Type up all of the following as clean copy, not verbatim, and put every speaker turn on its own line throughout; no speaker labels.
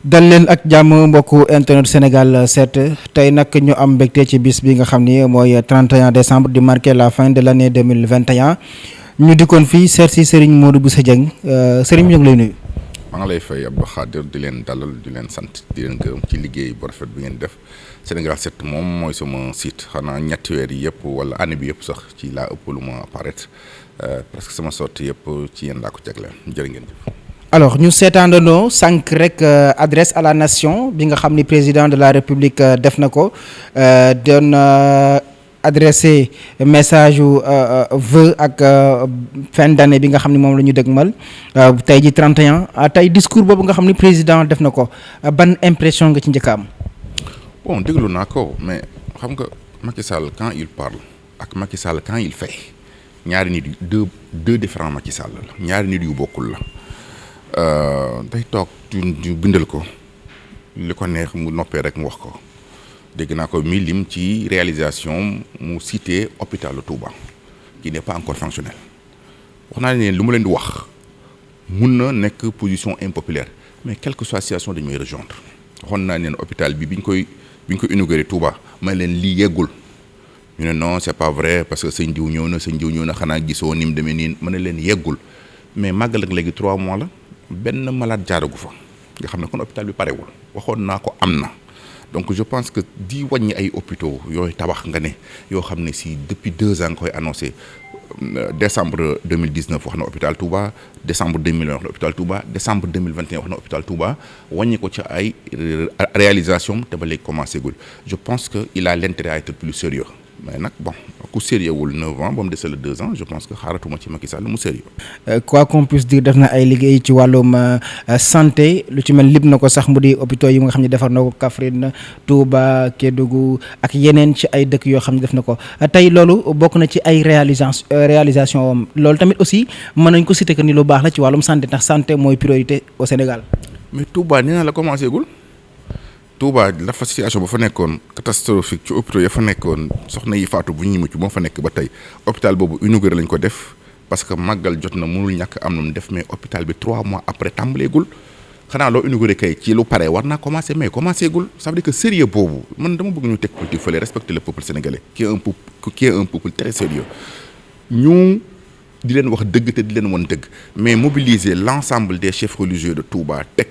dal leen ak jàmm mbokku internet Sénégal 7 tey nag ñu am mbégte ci bis bi nga xam ni mooy 31 décembre di marquer la fin de l' année 2021 ñu dikkoon fii seet si Serigne Modou Bousso Dieng Serigne ñu ngi lay nuyu.
maa ngi lay fay Abdou Khadir di leen dalal di leen sant di leen gërëm ci liggéey bu rafet bi ngeen def Sénégal 7 moom mooy sama site xanaa ñetti weer yi yëpp wala année bi yëpp sax ci laa ëpp lu ma apparaître parce que sama sortie yëpp ci yéen laa ko jagleel jërë ngeen jëf.
alors ñu seetaandandoo sànq rek adresse à la nation bi nga xam ni président de la république def na ko doon adressé message yu vœu ak fin d'année bi nga xam ni moom la ñu dëgmal tey ji 31 tey discours boobu nga xam ni président def na ko ban impression nga ci njëkk a am.
bon déglu naa ko mais xam nga Macky Sall quand il parle ak Macky Sall quand il fait ñaari nit yu deux différents Macky Sall la ñaari nit yu bokkul la. day toog du bindal ko li ko neex mu noppee rek mu wax ko dégg naa ko mi lim ci réalisation mu cité hôpital Touba qui n'est pas encore fonctionnel wax naa ne lu ma leen di wax mun na nekk position impopulaire mais quelle que soit la situation dañu may rejoindre waxoon naa leen hôpital bi bi ñu koy inauguré Touba may leen lii yeggul ñu ne non c'est pas vrai parce que sëñ diw ñëw na xanaa gisoo ni mu demee nii ma ne leen yeggul mais màggal ak léegi 3 mois la. benn malade jaaragu fa nga xam ne kon hôpital bi parewul waxoon naa ko am na donc je pense que di wàññi ay hôpitaux yooyu tabax nga ne yoo xam ne si depuis 2 ans nga koy annoncé décembre 2019 wax na hôpital Touba décembre 2020 wax na hôpital Touba décembre 2021 wax na hôpital Touba wàññi ko ci ay réalisation te ba léegi commencé gul je pense que il a l'intérêt à être plus sérieux mais nag bon ku sérieux wul 9 ans ba mu dese le 2 ans je pense que xaaratuma ci Macky Sall mu sérieux.
quoi qu'on puisse dire def na ay liggéey ci wàllum santé lu ci mel lib na ko sax mu di hôpitaux yi nga xam ne defar na ko Kaffrine Touba Kédougou ak yeneen ci ay dëkk yoo xam ne def na ko tey loolu bokk na ci ay réalisation loolu tamit aussi mën nañ ko citer que ni lu baax la ci wàllum santé ndax santé mooy priorité au Sénégal.
mais Touba nee naa la commencé gul. Touba la fa situation ba fa nekkoon catastrophique ci hôpital ya fa nekkoon soxna yi faatu bu ñu mucc moo fa nekk ba tey hôpital boobu inauguré lañ ko def parce que màggal jot na mënul ñàkk am na mu def mais hôpital bi 3 mois après tàmbaleegul xanaa loo inauguré kay ci lu pare war naa commencé mais commencé gul ça veut dire que sérieux boobu man dama bëgg ñu teg politique fële respecter le peuple sénégalais qui est un peuple très sérieux ñu di leen wax dëgg te di leen won dëgg mais mobiliser l'ensemble des chefs religieux de Touba teg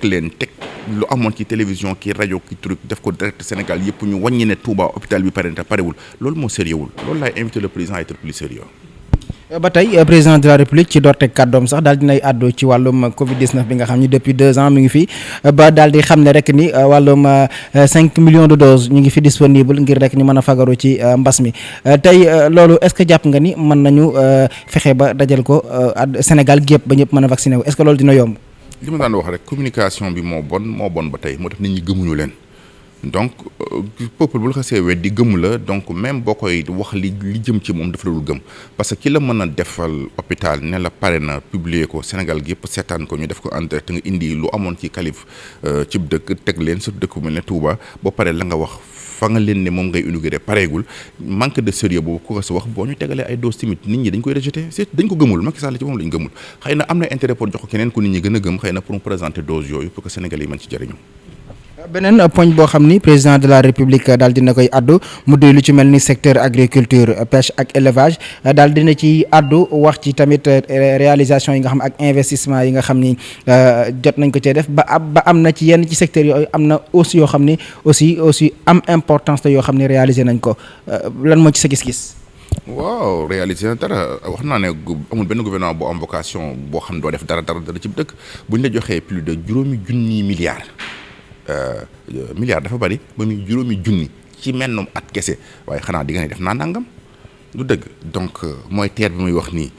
lu amoon ci télévision ki rajo ki truc def ko direct Sénégal yëpp ñu wàññi ne Touba hôpital bi pare te parewul loolu moo sérieux wul loolu laay invité le président à être plus sérieux
ba tey président de la république ci doorteg kàddoom sax daal dinay àddu ci wàllum Covid 19 bi nga xam ni depuis 2 ans mi ngi fi ba daal di xam ne rek ni wàllum 5 millions de doses ñu ngi fi disponible ngir rek ni mën a fagaru ci mbas mi tey loolu est-ce que jàpp nga ni mën nañu fexe ba dajal ko Sénégal gi yëpp ba ñëpp mën a vacciné wu est-ce que loolu dina yomb.
li ma daan wax rek communication bi moo bon ba tey moo tax nit ñi gëmuñu leen donc peuple bu la xasee weddi gëmu la donc même boo koy wax li jëm ci moom dafa dul gëm parce que ki la mën a defal hôpital ne la pare na publier ko Sénégal gi yëpp seetaan ko ñu def ko en direct nga indi lu amoon ci kalif cib dëkk teg leen surtout dëkk bu mel ne Touba ba pare la nga wax fa nga leen ne moom ngay inauguré pareegul manque de sérieux boobu ku ko sa wax boo ñu tegalee ay doses timide nit ñi dañ koy rejeté c'est dañ ko gëmul Macky Sall ci moom lañ gëmul xëy na am na intérêt pour jox ko keneen ku nit ñi gën a gëm xëy na pour mu présenter doses yooyu pour que Sénégalais yi mën ci jëriñu.
beneen poñ boo xam ni président de la république daal dina koy addu mu di lu ci mel ni secteur agriculture pêche ak élevage daal dina ci addu wax ci tamit réalisation yi nga xam ak investissement yi nga xam ni jot nañ ko cee def ba am na ci yenn ci secteurs yooyu am na aussi yoo xam ni aussi am importance te yoo xam ni réalisé nañ ko lan moo ci sa gis-gis.
waaw réalisé na dara wax naa ne amul benn gouvernement bu am vocation boo xam doo def dara ci dëkk bu ñu la joxee plus de juróomi junni milliards. milliard dafa bari ba muy juróomi junni ci mennum at kese waaye xanaa di nga ne def naa nangam du dëgg donc mooy TER bi muy wax nii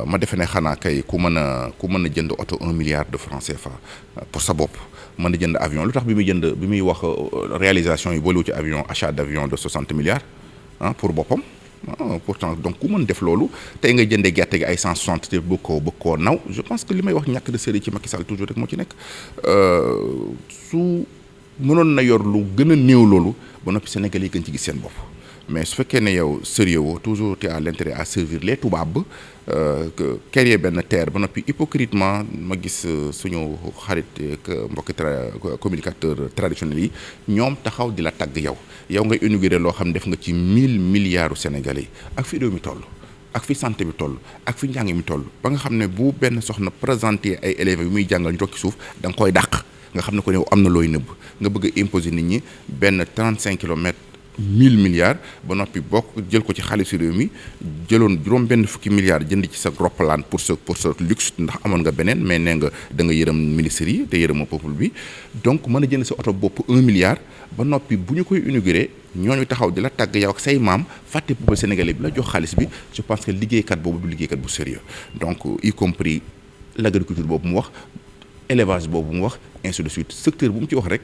ma defe ne xanaa kay ku mën a jënd oto 1 milliard de francs CFA pour sa bopp mën a jënd avion lu tax bi muy wax réalisation yi boolu ci avion achat d'avion de 60 milliards pour boppam pourtant donc ku mën def loolu tey nga jëndee gerte gi ay 160 te bëgg koo naw je pense que li may wax ñàkk de sérieux ci Macky Sall toujours rek moo ci nekk su mënoon na yor lu gën a néew loolu ba noppi Sénégal yi gën ci gis seen bopp mais su fekkee ne yow sérieux woo toujours tu as l'intérêt à servir les tubaab que créer benn terre ba noppi hypocritement ma gis suñu xarit mbokki communicateur traditionnels yi ñoom taxaw di la tagg yow ngay inauguré loo xam ne def nga ci 1000 milliards Sénégalais yi ak fi réew mi toll ak fi santé bi toll ak fi njàng mi toll ba nga xam ne bu benn soxna présenté ay élèves yu muy jàngal ñu toog ci suuf da nga koy dàq nga xam ne ko ne am na looy nëbb nga bëgg a imposer nit ñi benn 35 kilomètres 1000 milliards ba noppi bokk jël ko ci xaalisu réew mi jëloon juróom benn fukki milliards jënd ci sa roppalaan pour sa luxe ndax amoon nga beneen mais nee nga da nga yërëm ministres yi te yërëma peuple bi donc mën a jënd sa oto bopp 1 milliard ba noppi bu ñu koy inauguré ñooñu taxaw di la tàgg yow ak say maam fàtte peuple sénégalais bi la jox xaalis bi je pense que liggéeykat boobu du liggéeykat bu sérieux donc y compris l'agriculture boobu mu wax élevage boobu mu wax ainsi de suite secteur bu mu ci wax rek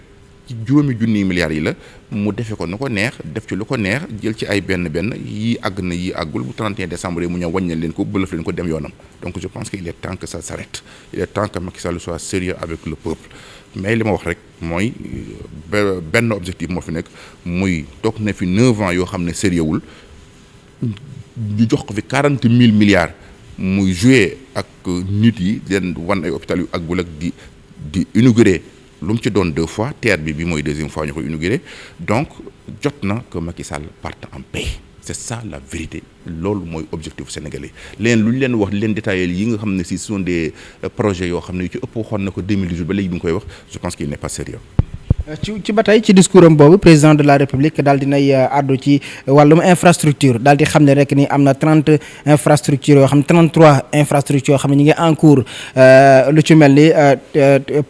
ci juróomi junniy milliards yi la mu defee ko nu ko neex def ci lu ko neex jël ci ay benn yii àgg na yii àggul bu 31 décembre mu ñëw wàññal leen ko bëlëf leen ko dem yoonam donc je pense que il est temps que ça s'arrête il est temps que Macky Sall soit sérieux avec le peuple mais li ma wax rek mooy benn objectif moo fi nekk muy toog na fi 9 ans yoo xam ne sérieux wul ñu jox ko fi 40 000 milliards muy jouer ak nit yi leen wan ay hôpital yu àggul ak di inaugurer lu mu ci doon 2 fois terre bi mooy 2e fois ñu koy inauguré donc jot na que Macky Sall parte en paix c'est ça la vérité loolu mooy objectif sénégalais leen lu ñu leen wax leen détaillé yi nga xam ne si ce sont des projets yoo xam ne yu ci ëpp waxoon na ko 2018 ba léegi bi nga koy wax je pense qu'il n'est pas sérieux
ci ba tey ci discours am boobu président de la république daal dinay àddu ci wàllum infrastructure daal di xam ne rek ni am na 30 infrastructures yoo xam 33 infrastructures yoo xam ne ñu ngi en cours lu ci mel ni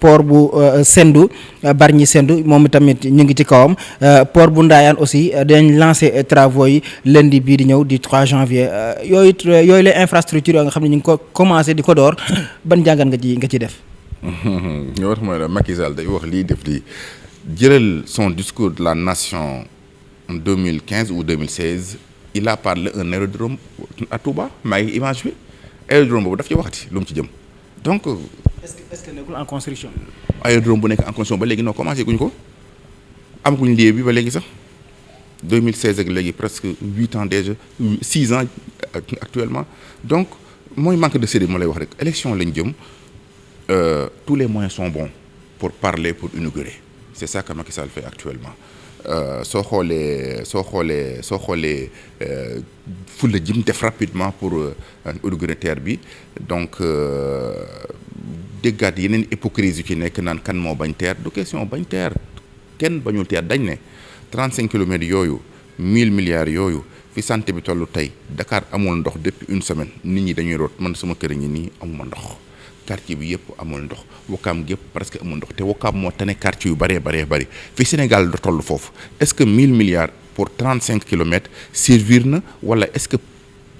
port bu Sendou Bargny Sendou moom tamit ñu ngi ci kawam port bu Ndayane aussi dañ lancé travaux yi lundi bii di ñëw di 3 janvier yooyu les infrastructures yoo nga xam ne ñu ngi ko commencé di ko door ban jàngat nga ci def.
nga wax mooy la Macky Sall day wax lii def lii. jëlal son discours de la nation en 2015 ou 2016 il a parlé un aérodrome à Touba maa ngi image bi aérodrome boobu daf ci waxati lu mu ci jëm donc.
est-ce que nekkul en construction.
aérodrome bu nekk en construction ba léegi noo commencé guñ ko amaguñ lieu bi ba léegi sax 2016 ak léegi presque 8 ans déjà 6 ans actuellement donc mooy manque de sérieux moo lay wax rek élection lañ jëm tous les moyens sont bons pour parler pour inaugurer. C'est ça que Macky Sall fait actuellement soo xoolee fulla jëm def rapidement pour inaugurer terre bi donc déggaat yeneen hypocrisie yu ci nekk naan kan moo bañ terre du question bañ terre kenn bañul terre dañ ne 35 kilomètres yooyu 1000 milliards yooyu fi santé bi tollu tey Dakar amul ndox depuis une semaine nit ñi dañuy root man sama kër ñi nii amuma ndox quartier bi yëpp amul ndox Wakaam gi yëpp presque amul ndox te Wakaam moo tane quartier yu bëree bëri fi Sénégal da toll foofu est-ce que 1000 milliards pour 35 kilomètres servir na wala est-ce que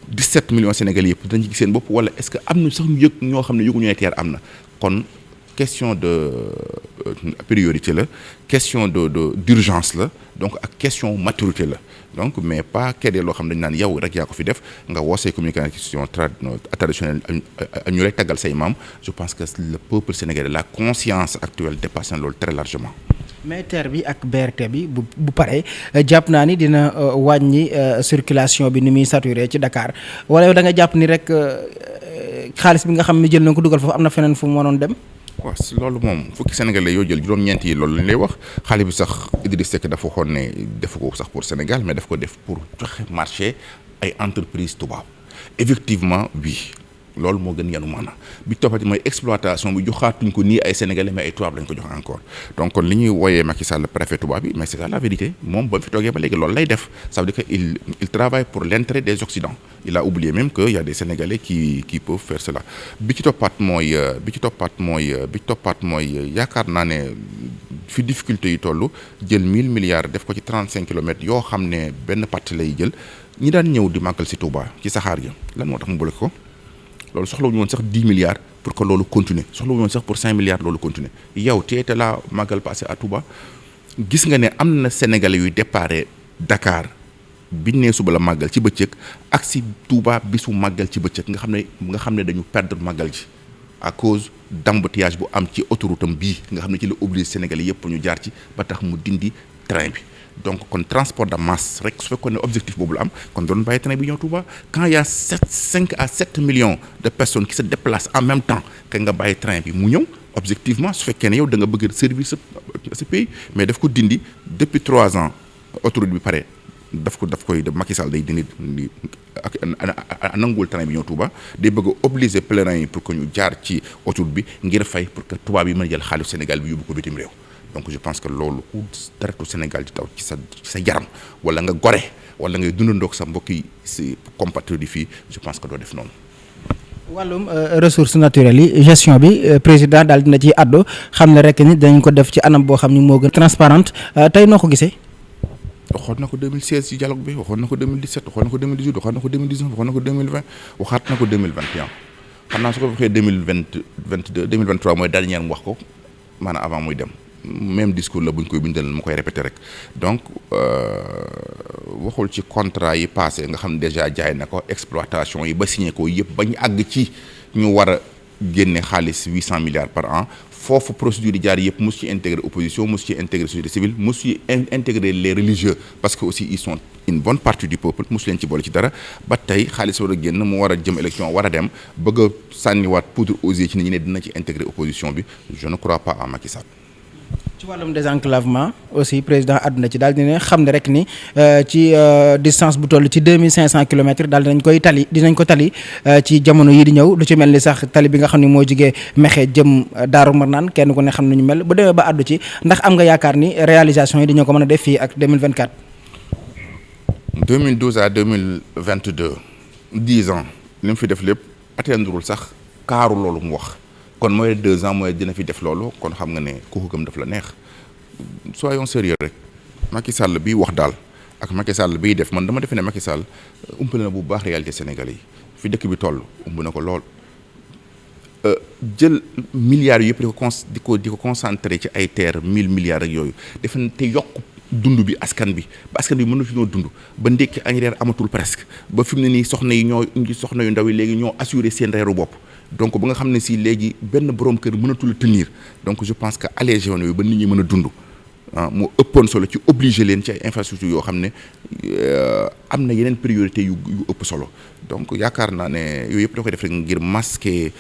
17 millions Sénégalais yëpp dañu gis seen bopp wala est-ce que am na sax ñu yëg ñoo xam ne yëguñu ne teer am na kon question de priorité la question d'urgence la donc ak question maturité la donc mais pas kedee loo xam ne dañu naan yow rek yaa ko fi def nga woo say communication traditionnelle ñu lay taggal say maam je pense que le peuple sénégalais la conscience actuelle dépasse na loolu très largement.
mais TER bi ak BRT bi bu pare jàpp naa ni dina wàññi circulation bi ni muy saturé ci Dakar wala yow da nga jàpp ni rek xaalis bi nga xam ne jël na ko dugal foofu am na feneen fu mu mënoon dem.
waaw loolu moom fukki Sénégalais yoo jël juróom-ñeent yi loolu lañ lay wax xale bi sax Idriss Seck dafa waxoon ne defu ko sax pour Sénégal mais daf ko def pour joxe marché ay entreprises tubaab effectivement oui loolu moo gën yanu maanaam bi toppati mooy exploitation bi joxaatuñ ko nii ay Sénégalais mais ay tubaab lañ ko jox encore donc kon li ñuy wooyee Macky Sall préfet tubaab bi mais c'est ça la vérité moom ba mu fi toogee ba léegi loolu lay def ça veut dire que il travaille pour l'intérêt des Occidents il a oublié même que y a des Sénégalais qui peuvent faire cela bi ci toppaat mooy yaakaar naa ne fi difficulté yi toll jël 1000 milliards def ko ci 35 kilomètres yoo xam ne benn partie lay jël ñi daan ñëw di màggal si Touba ci saxaar gi lan moo tax mu bloqué ko loolu soxlawuñu woon sax 10 milliards pour que loolu continuer soxlawuñu woon sax pour 5 milliards loolu continuer yow tu étais là màggal passé à Touba gis nga ne am na Sénégalais yuy déparé Dakar bi nee suba la màggal ci bëccëg ak si Touba bisu màggal ci bëccëg nga xam ne dañu perdre màggal ji à cause d'embouteillage bu am ci autoroute am bii nga xam ne ci la obligé Sénégalais yëpp ñu jaar ci ba tax mu dindi train bi donc kon transport de masse rek su fekkoon ne objectif boobu la am kon doon bàyyi train bi ñëw Touba quand il y a 5 à 7 millions de personnes qui se déplacent en même temps que nga bàyyi train bi mu ñëw objectivement su fekkee ne yow da nga bëgg servir ce pays mais daf ko dindi depuis 3 ans autoroute bi pare daf koy Macky Sall day dindi ak nanguwul train bi ñëw Touba day bëgg a obliger pèlerins yi pour que ñu jaar ci autoroute bi ngir fay pour que tubaab yi mën a jël xaalis Sénégal bi yóbbu ko bitim réew donc je pense que loolu ku deretu Sénégal di taw ci sa yaram wala nga gore wala ngay dundandoog sa mbokk yi si compatriotes yi fii je pense que doo def noonu.
wàllum ressources naturelles yi gestion bi président daal dina ci àddu xam ne rek ni dañ ko def ci anam boo xam ni moo gën transparente tey noo ko gisee.
waxoon na ko 2016 ci dialogue bi waxoon na ko 2017 waxoon na ko 2018 waxoon na ko 2019 waxoon na ko 2020 waxaat na ko 2021 xam naa su ko waxee 2022 2023 mooy dernier mu wax ko maanaam avant muy dem même discours la bu ñu koy bindal ma koy répété rek donc waxul ci contrat yi passé nga xam ne déjà jaay na ko exploitation yi ba signé ko yëpp ba ñu àgg ci ñu war a génne xaalis 800 milliards par an foofu procédure yi jaar yëpp mosu ci intégrer opposition mosu ci intégrer société civile mosu ci intégrer les religieux parce que aussi ils sont une bonne partie du peuple mosu leen ci boole ci dara ba tey xaalis war a génn mu war a jëm élection war a dem bëgg a sànniwaat poudre aux yeux ci nit ñi ne dina ci intégrer opposition bi je ne crois pas à Macky Sall.
ci wàllum désenclavement aussi président àdduna ci daal di ne xam ne rek ni ci distance bu toll ci 2500 kilomètres daal dinañ ko tali ci jamono yi di ñëw lu ci mel ni sax tali bi nga xam ne moo jigee Mexe jëm Daaru Marnaan kenn ku ne xam nañu mel bu demee ba àddu ci ndax am nga yaakaar ni réalisation yi dañoo ko mën a def fii ak 2024.
2012 à 2022 10 ans li mu fi def lépp atteindrewul sax kaaru loolu mu wax. kon mooy 2 ans mooy dina fi def loolu kon xam nga ne ku ko gëm daf la neex soyons sérieux rek Macky Sall biy wax daal ak Macky Sall biy def man dama defe ne Macky Sall umpale na bu baax réalité sénégalais yi fi dëkk bi toll umb na ko lool jël milliards yëpp di ko concentré ci ay terres 1000 milliards ak yooyu defe na te yokk dund bi askan bi ba askan bi mën na fi ñoo dund ba ndékki añ reer amatul presque ba fi mu ne nii soxna yu ndaw yi léegi ñoo assuré seen reeru bopp donc ba nga xam ne si léegi benn borom kër mënatul a tenir donc je pense que allégé woon yooyu ba nit ñi mën a dund moo ëppoon solo ci obligé leen ci ay infrastructures yoo xam ne am na yeneen priorité yu ëpp solo donc yaakaar naa ne yooyu yëpp da koy def rek ngir masquer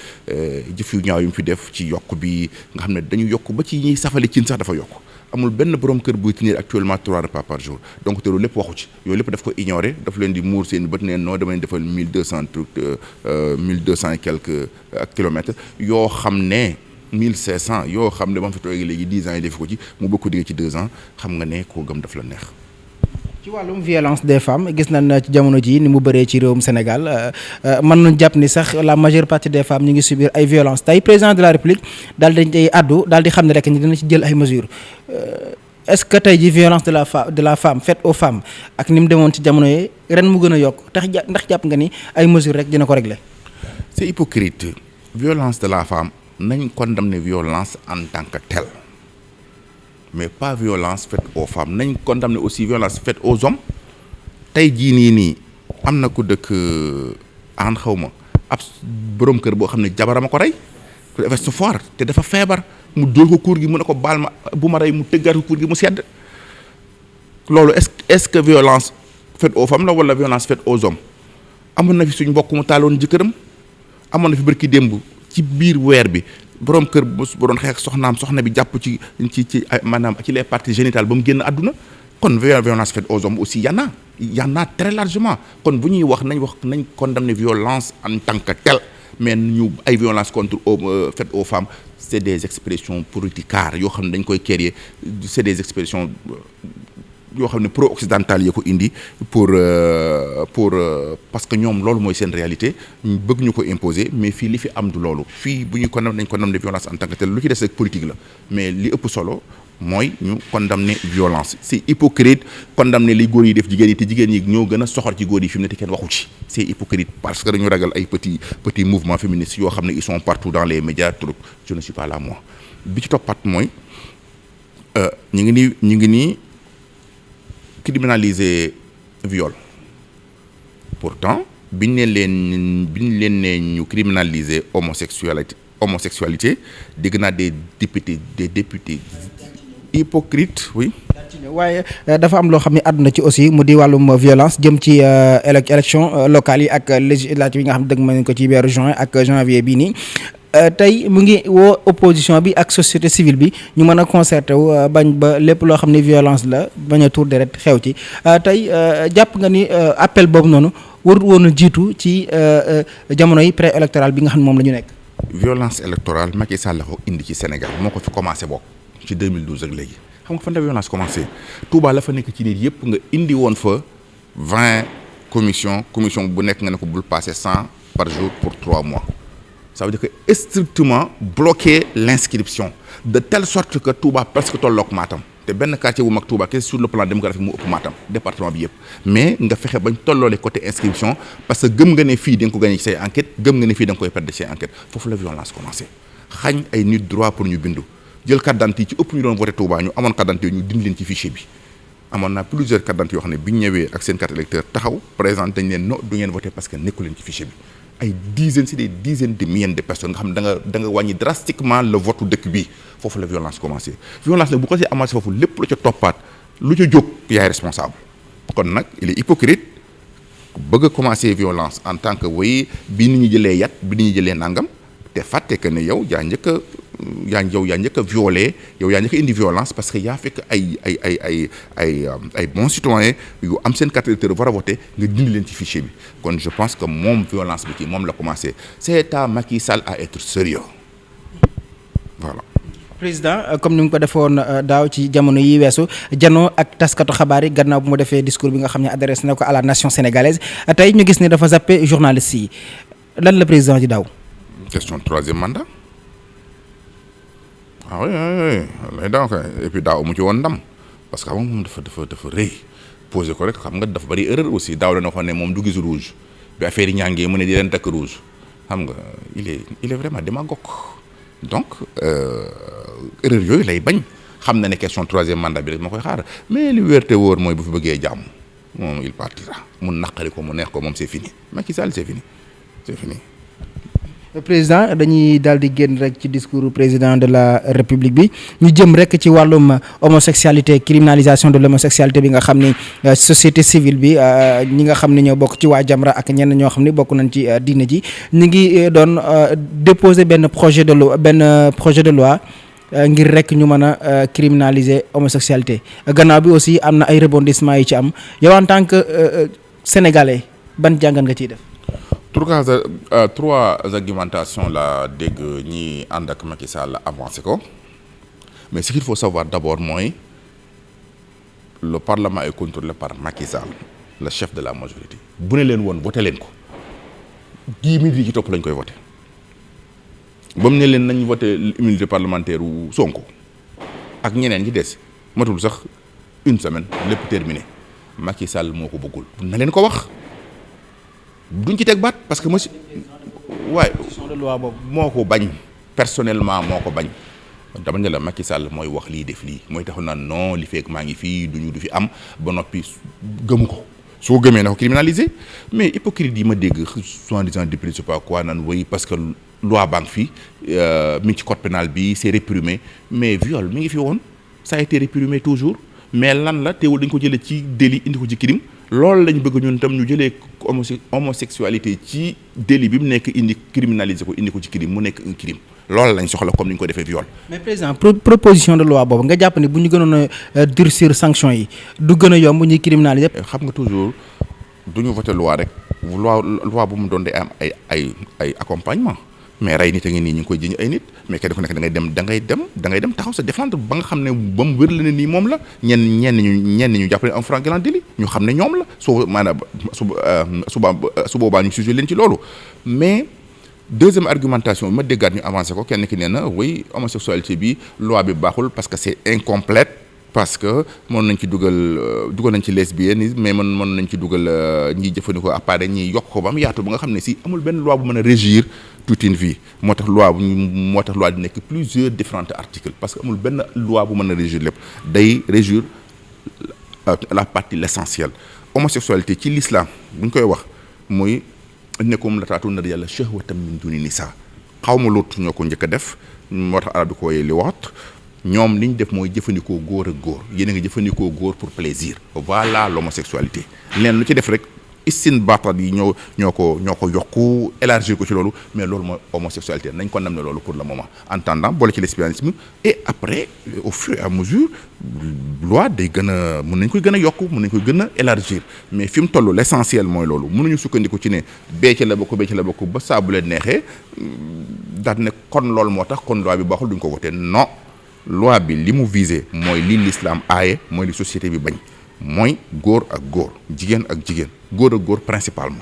jëf yu ñaaw yu mu fi def ci yokk bi nga xam ne dañu yokk ba ci ñuy safale cin sax dafa yokk amul benn borom kër buy tenir actuellement 3 repas par jour donc te loolu lépp waxu ci yooyu lépp daf ko ignorer daf leen di muur seen bët neen noo dama leen defal 1200 et quelques kilomètres yoo xam ne 1500 yoo xam ne ba mu fi toogee léegi 10 ans yi def ko ci mu bëgg ko digg ci 2 ans xam nga ne koo gëm daf la neex.
ci wàllum violence des femmes gis nañ ci jamono ji ni mu bëree ci réewum Sénégal mën nañu jàpp ni sax la majeure partie des femmes ñu ngi subir ay violences tey président de la République daal di cay àddu daal di xam ne rek ni dina ci jël ay mesures est-ce que tey ji violence de la femme faite aux femmes ak ni mu demoon ci jamono yi ren mu gën a yokk ndax jàpp nga ni ay mesures rek dina ko régler.
c'est hypocrite violence de la femme nañ condamner violence en tant que telle. mais pas violence faite aux femmes nañ condamner aussi violence faite aux hommes tey jii nii am na ku dëkk an xaw ma ab borom kër boo xam ne jabarama ko rey dafa su fort te dafa feebar mu dóor ko kuur gi mu ne ko baal ma bu ma rey mu tëggaat ko kuur gi mu sedd loolu est-ce que violence faite aux femmes la wala violence faite aux hommes amoon na fi suñ mbokk mu taaloon jëkkëram amoon na fi bërki démb ci biir weer bi borom kër bu doon xeex soxna bi jàpp ci maanaam ci les parties génitales ba mu génn àdduna kon violence faite aux hommes aussi y en a très largement kon bu ñuy wax nañ condamner violence en tant que telle mais ñu ay violence contre faite aux femmes c'est des expressions politicaires yoo xam ne dañ koy créer c'est des expressions yoo xam ne pro-occidentales yi ko indi pour parce que ñoom loolu mooy seen réalité bëgg ñu ko imposer mais fii li fi am du loolu fii bu ñu condamné nañ condamné violence en tant que tel lu ci des rek politique la mais li ëpp solo mooy ñu condamné violence c'est hypocrite condamné li góor yi def jigéen yi te jigéen ñi ñoo gën a soxor ci góor yi fi mu ne te kenn waxu ci c'est hypocrite parce que dañu ragal ay petits mouvements féministes yoo xam ne ils sont partout dans les médias truc je ne suis pas là moi bi ci toppat mooy ñu ngi nii criminaliser viol pourtant biñ leen ne ñu criminaliser homosexualité dégg naa des députés hypocrites oui.
waaye dafa am loo xam ne àdduna ci aussi mu di wàllum violence jëm ci élection locale yi ak législative yi nga xam ne dëgg mën nañ ko ci weeru juin ak janvier bii nii tey mu ngi woo opposition bi ak société civile bi ñu mën a concerté wu bañ ba lépp loo xam ne violence la bañ a tuur deret xew ci tey jàpp nga ni appel boobu noonu warut woon a jiitu ci jamono yi pré-électoral bi nga xam ne moom la ñu nekk.
violence électorale Macky Sall la ko indi ci Sénégal moo ko fi commencé bokk ci 2012 ak léegi. xam nga fan la violence commencé Touba la fa nekk ci nit yëpp nga indi woon fa 20 commission bu nekk nga ne ko bul passer 100 par jour pour 3 mois ça veut dire que strictement bloquer l'inscription de telle sorte que Touba presque tolloog Matam te benn quartier bu mag Touba kese sur le plan démographique mu ëpp Matam département bi yëpp mais nga fexe bañ tolloole côté inscription parce que gëm nga ne fii da nga ko gagné ci say enquête gëm nga ne fii da nga koy perdre ci say enquête foofu la violence commencé xañ ay nit droit pour ñu bindu jël carte d'identité yi ci ëpp ñu doon voté Touba ñu amoon carte d'identité ñu dindi leen ci fichier bi amoon naa plusieurs carte d'identité yoo xam ne bi ñu ñëwee ak seen carte électeur taxaw présenté dañ leen non du ngeen voté parce que nekku leen ci fichier bi ay dizaines c'est des dizaines de milliers de personnes nga xam ne da nga wàññi drastiquement le vote dëkk bi foofu la violence commencé violence nag bu ko see amaat foofu lépp lu ca toppaat lu ca jóg yaay responsable kon nag il est hypocrite bëgg a commencer violence en tant que way bi nit ñi jëlee yat bi nit ñi jëlee nangam te fàtte que ne yow yaa njëkk a violé yow yaa njëkk a indi violence parce que yaa fekk ay bons citoyens yu am seen carte d'électeur war a voter nga dindi leen ci fichier bi kon je pense que moom violence bi ci moom la commencé c'est à Macky Sall à être sérieux voilà.
président comme ni mu ko defoon daaw ci jamono yi weesu janoo ak taskatu xabaar yi gannaaw bu mu defee discours bi nga xam ne adressé na ko à la nation sénégalaise tey ñu gis ne dafa zappé journalistes yi lan la président di daaw.
question troisième mandat. ah oui lay daaw kay et puis daaw mu ci woon ndam parce que xam nga moom dafa rëy posé ko rek xam nga dafa bari erreur aussi daaw la waxoon ne moom du gis rouge bi affaire yi ñàngee mu ne di leen takk rouge xam nga il est vraiment démagogue donc erreur yooyu lay bañ xam na ne question troisième mandat bi rek ma koy xaar mais li wér te wóor mooy bu fi bëggee jàmm moom il partira mu naqari ko mu neex ko moom c'est fini Macky Sall c'est fini.
président dañuy daal di génn rek ci discours président de la république bi ñu jëm rek ci wàllum homosexualité criminalisation de l'homosexualité bi nga xam ni société civile bi ñi nga xam ne ñoo bokk ci waa Jamra ak ñenn ñoo xam ni bokk nañ ci diine ji ñu ngi doon déposer benn projet de loi ngir rek ñu mën a criminaliser homosexualité gannaaw bi aussi am na ay rebondissements yi ci am yow en tant que sénégalais ban jàngat nga ciy def.
trois argumentations la dégg ñi ànd ak Macky Sall avancé ko mais ce qu'il faut savoir d'abord mooy le parlement est contrôlé par Macky Sall le chef de la majorité bu ne leen woon voté leen ko 10 minutes yi ci topp lañ koy voté ba mu ne leen nañ voté immunité parlementaire u Sonko ak ñeneen ñi des matul sax une semaine lépp terminé Macky Sall moo ko bëggul na leen ko wax duñ ci teg baat parce que monsieur waaye
de loi boobu
moo ko bañ personnellement moo ko bañ dama ne la Macky Sall mooy wax lii def lii mooy taxu naan non li fekk maa ngi fii du fi am ba noppi gëmu ko soo gëmee na ko criminaliser mais hypocrite yi ma dégg soi-disant député je sais pas quoi naan woy parce que loi baa ngi fi mi ngi ci code pénal bi c'est réprimé mais viol mi ngi fi woon ça a été réprimé toujours mais lan la teewul dañ ko jëlee ci délit indi ko ci crime loolu lañ bëgg ñun tam ñu jëlee homosexualité ci délit bi mu nekk indi criminaliser ko indi ko ci crime mu nekk un crime loolu lañ soxla comme ni ñu ko defee viol. mais
président proposition de loi boobu nga jàpp ne bu ñu gënoon a durcir sanction yi du gën a yomb ñuy criminaliser.
xam nga toujours du ñu voter loi rek loi bu mu doon day am ay accompagnement mais rey nit a ngi nii ñu ngi koy jiñ ay nit mais kenn ku nekk da ngay dem taxaw sa défendre ba nga xam ne ba mu wér la ne nii moom la ñenn ñu jàppale en flagrant délit ñu xam ne ñoom la soo maanaam su boobaa ñu sujet leen ci loolu mais deuxième argumentation bi ma déggaat ñu avancé ko kenn ki nee na oui homosexualité bi loi bi baaxul parce que c'est incomplète parce que mën nañ ci dugal nañ ci lesbianisme mais mën nañ ci dugal ñiy jëfandikoo appareil ñiy yokk ko ba mu yaatu ba nga xam ne si amul benn loi bu mën a régir toute une vie moo tax loi di nekk plusieurs différents articles parce que amul benn loi bu mën a régir lépp day régir la partie l'essentiel homosexualité ci l'islam bu ñu koy wax mooy innakum la ta'tuna yàlla shahwatan min duni nisa xaw ma Luut ñoo ko njëkk a def moo tax arab di ko woyee li waxat ñoom li ñu def mooy jëfandikoo góor ak góor yéen a ngi jëfandikoo góor pour plaisir. voilà l'homosexualité leen lu ci def rek istin baatat yi ñoo ko yokku élargir ko ci loolu mais loolu mooy homosexualité nañ ko nam ne loolu pour le moment en attendant boole ci lesbianisme et après au fur et à mesure loi day gën a mën nañ koy gën a yokku mën nañ koy gën a élargir mais fi mu toll l'essentiel mooy loolu mënuñu sukkandiku ci ne bee ci la bokk ba saa bu leen neexee daal ne kon loolu moo tax kon loi bi baaxul duñ ko wotee non loi bi li mu visé mooy li l'islam aaye mooy li société bi bañ mooy góor ak góor jigéen ak jigéen góor ak góor principalement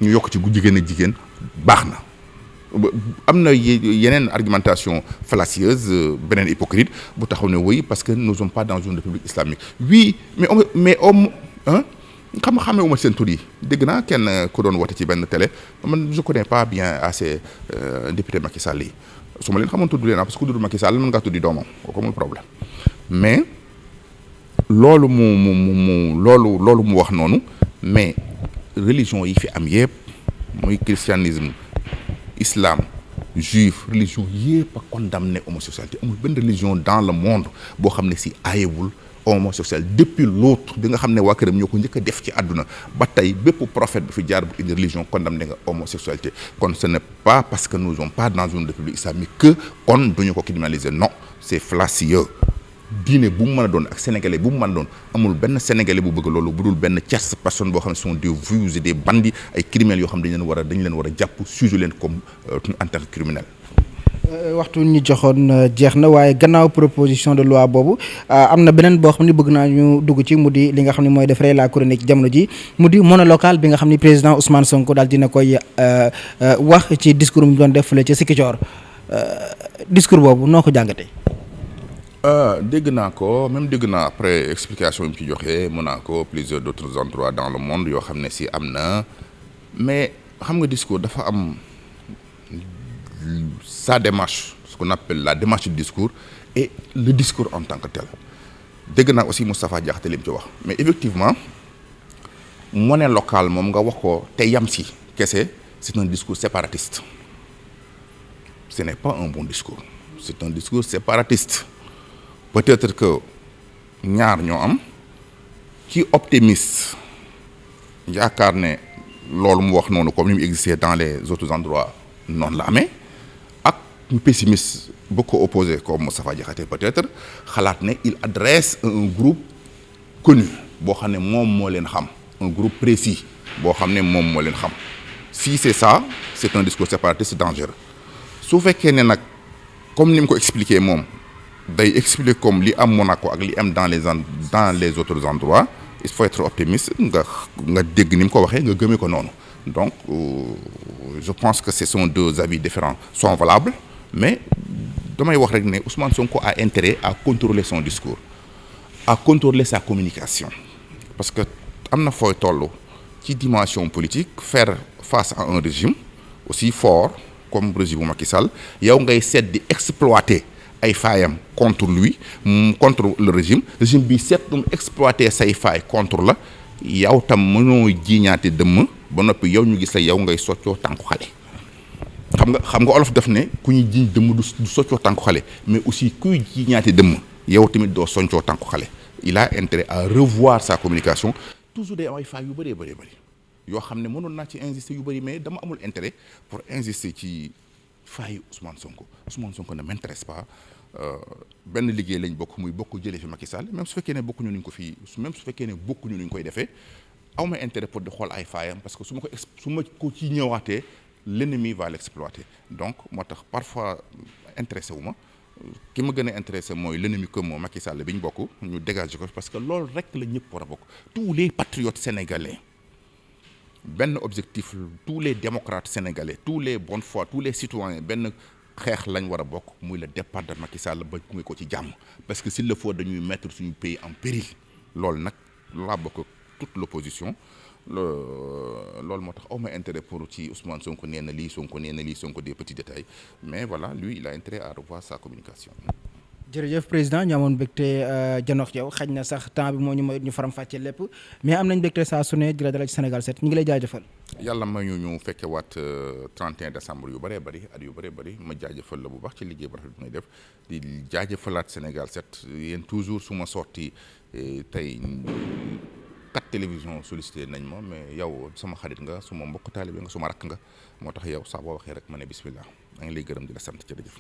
ñu yokk ci gu jigéen ak jigéen baax na am na yeneen argumentation fallacieuse beneen hypocrite bu taxaw ne oui parce que nous sommes pas dans une république islamique oui mais xamee wu ma seen tur yi dégg naa kenn ku doon woote ci benn télé man je connais pas bien assez député Macky Sall yi su ma leen xamoon tudd leen parce que ku tudd Macky Sall mën ngaa tuddi doomam kooku amul problème mais loolu mu wax noonu mais religion yi fi am yëpp muy christianisme islam juif religion yëpp a condamné homosexualité amul benn religion dans le monde boo xam ne si aayewul homosexuel depuis l'autre bi nga xam ne waa këram ñoo ko njëkk a def ci àdduna ba tey bépp prophète bu fi jaar bu une religion condamné nga homosexualité kon ce n'est pas parce que nous sommes pas dans une république islamique que kon duñu ko criminaliser non c'est fallacieux diine bu mu mën a doon ak sénégalais bu mu mën a doon amul benn sénégalais bu bëgg loolu bu dul benn tierce personne boo xam ne sont des voyous et des bandits ay criminels yoo xam dañ leen war a jàpp sujet leen comme en tant que criminel.
waxtu ñu joxoon jeex na waaye gannaaw proposition de loi boobu am na beneen boo xam ne bëgg naa ñu dugg ci mu di li nga xam ne mooy defaree la chronique jamono ji mu di monolocale bi nga xam ne président Ousmane Sonko daal dina koy wax ci discours mu doon def fële ca Ziguinchor discours boobu noo ko jàngatee.
dégg naa ko même dégg naa après explication yi mu ci joxe Monaco plusieurs d'autres endroits dans le monde yoo xam ne si am na mais xam nga discours dafa am sa démarche ce qu'on appelle la démarche du discours et le discours en tant que tel dégg naa aussi Moustapha Diakhaté li mu ci wax mais effectivement monnaie locale moom nga wax ko te yam si kese c'est un discours séparatiste ce n'est pas un bon discours c'est un discours séparatiste. Peut-être que ñaar ñoo am ci optimiste yaakaar ne loolu mu wax noonu comme ni mu existait dans les autres endroits noonu la amee ak ñu pessimiste bu ko opposé comme Moustapha Diakhaté peut-être xalaat ne il adresse un groupe connu boo xam ne moom moo leen xam un groupe précis boo xam ne moom moo leen xam si c'est ça c'est un discours séparatiste dangereux su fekkee ne nag comme ni mu ko expliqué moom day expliquer comme li am Monaco ak li am dans les autres endroits il faut être optimiste nga dégg ni mu ko waxee nga gëmee ko noonu donc je pense que ce sont deux avis différents sont valables mais damay wax rek ne Ousmane Sonko a intérêt à contrôler son discours à contrôler sa communication parce que am na fooy toll ci dimension politique faire face à un régime aussi fort comme régime bu Macky Sall yow ngay seet di exploiter ay faayam contre lui contre le régime bi seet nu exploiter say faay contre la yow tam mënoo jiiñaate dëmm ba noppi yow ñu gis la yow ngay soccoo tànku xale xam nga olof def ne ku ñuy jiiñ dëmm du soccoo tànku xale mais aussi kuy jiiñaate dëmm yow tamit doo soccoo tànku xale il a intérêt à revoir sa communication toujours day am ay faay yu bëree bëri yoo xam ne mënoon naa ci insister yu bëri mais dama amul intérêt pour insister ci faayu Ousmane Sonko ne m'intéresse pas benn liggéey lañ bokk muy bokk jëlee fi Macky Sall même su fekkee ne bokkuñu nuñ ko fii même su fekkee ne bokkuñu nuñ koy defee aw ma intérêt pour di xool ay faayam parce que su ma ko ci ñëwaatee l'ennemi va l'exploiter donc moo tax parfois intéressé wu ma ki ma gën a intéressé mooy l'ennemi comme Macky Sall bi ñu bokk ñu dégager ko parce que loolu rek la ñëpp war a bokk tous les patriotes sénégalais benn objectif tous les démocrates sénégalais tous les bonnes foi tous les citoyens benn xeex lañ war a bokk muy le départ de Macky Sall ba gunge ko ci jàmm parce que s'il le faut dañuy mettre suñu pays en péril loolu nag laa bokk toute l'opposition loolu moo tax aw ma intérêt pour ci Ousmane Sonko nee na lii Sonko des petits détails mais voilà lui il a intérêt à revoir sa communication
jërëjëf président ñu amoon mbégte janox yow xaj na sax temps bi moo ñu may ñu faram-fàccee lépp mais am nañ mbégte saa su ne di la dalal ci Sénégal 7 ñu ngi lay jaajëfal.
yàlla may ñu fekke waat 31 décembre yu bëree bëri at yu bëree bëri ma jaajëfal la bu baax ci liggéey bu rafet bi ngay def di jaajëfalaat Sénégal 7 yéen toujours su ma sorti tey 4 télévision sollicité nañ ma mais yow sama xarit nga suma mbokk taalibe nga suma rakk nga moo tax yow saa boo waxee rek ma ne bismillah maa ngi lay gërëm di la sant jërëjëf.